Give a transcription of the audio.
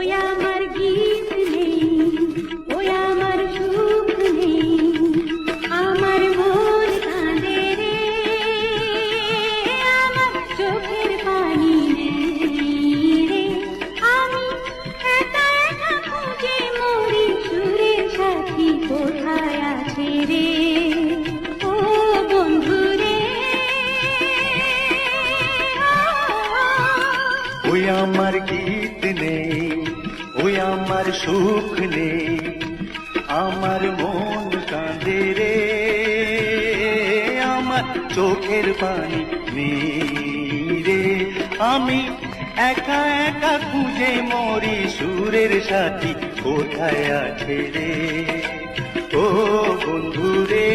ওই আমার গীত নেই, ওই আমার সুখ নেই, আমার মন কাঁদে রে, আমার চোখের পানি নেই রে, আমি একা একা খুঁজে মরি, সুরের সাথী কোথায় আছে রে, ও বন্ধু রে। ওই আমার গীত নেই, ওই আমার সুখ নেই, আমার মন কাঁদে রে, আমার চোখের পানি নেই রে, আমি একা একা খুঁজে মরি, সুরের সাথী কোথায় আছে রে, ও বন্ধু রে।